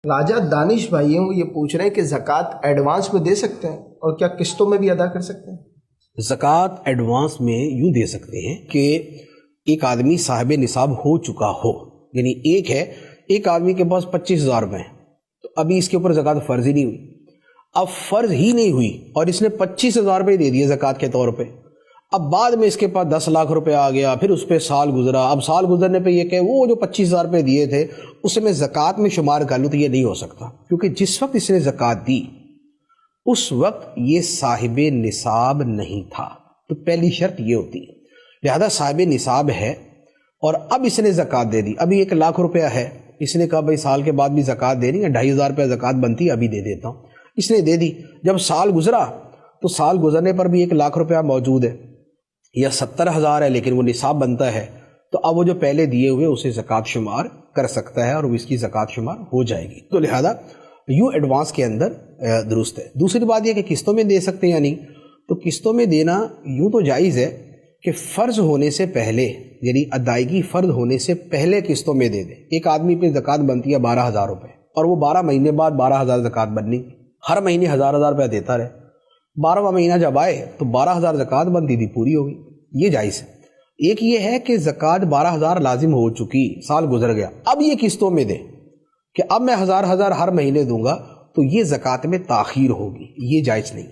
راجہ دانش بھائی ہیں، وہ یہ پوچھ رہے ہیں کہ زکوٰۃ ایڈوانس میں دے سکتے ہیں اور کیا قسطوں میں بھی ادا کر سکتے ہیں؟ زکوٰۃ ایڈوانس میں یوں دے سکتے ہیں کہ ایک آدمی صاحب نصاب ہو چکا ہو، یعنی ایک آدمی کے پاس 25,000 روپے ہیں، تو ابھی اس کے اوپر زکوٰۃ فرض ہی نہیں ہوئی۔ اب فرض ہی نہیں ہوئی اور اس نے 25,000 روپے دے دیے زکوٰۃ کے طور پہ۔ اب بعد میں اس کے پاس 10 لاکھ روپے آ گیا، پھر اس پہ سال گزرا، اب سال گزرنے پہ یہ کہ وہ جو 25,000 روپے دیے تھے اسے میں زکوٰۃ میں شمار کر لوں، تو یہ نہیں ہو سکتا، کیونکہ جس وقت اس نے زکوٰۃ دی اس وقت یہ صاحب نصاب نہیں تھا۔ تو پہلی شرط یہ ہوتی ہے، لہذا صاحب نصاب ہے اور اب اس نے زکوٰۃ دے دی، ابھی 1 لاکھ روپیہ ہے، اس نے کہا بھائی سال کے بعد بھی زکوٰۃ دینی ہے، 2,500 روپیہ زکوٰۃ بنتی ہے، ابھی دے دیتا ہوں، اس نے دے دی۔ جب سال گزرا تو سال گزرنے پر بھی 1 لاکھ روپیہ موجود ہے یا 70,000 ہے لیکن وہ نصاب بنتا ہے، تو اب وہ جو پہلے دیے ہوئے اسے زکوٰۃ شمار کر سکتا ہے اور اس کی زکوٰۃ شمار ہو جائے گی۔ تو لہذا یوں ایڈوانس کے اندر درست ہے۔ دوسری بات یہ کہ قسطوں میں دے سکتے ہیں یا نہیں، تو قسطوں میں دینا یوں تو جائز ہے کہ فرض ہونے سے پہلے، یعنی ادائیگی فرض ہونے سے پہلے قسطوں میں دے دے۔ ایک آدمی پہ زکوٰۃ بنتی ہے 12,000 روپے اور وہ 12 مہینے بعد 12,000 زکوٰۃ بننی، ہر مہینے 1,000 روپے دیتا رہے، 12واں مہینہ جب آئے تو 12,000 زکوٰۃ بنتی تھی، پوری ہو گئی، یہ جائز ہے۔ ایک یہ ہے کہ زکوٰۃ 12,000 لازم ہو چکی، سال گزر گیا، اب یہ قسطوں میں دے کہ اب میں 1,000 ہر مہینے دوں گا، تو یہ زکوٰۃ میں تاخیر ہوگی، یہ جائز نہیں۔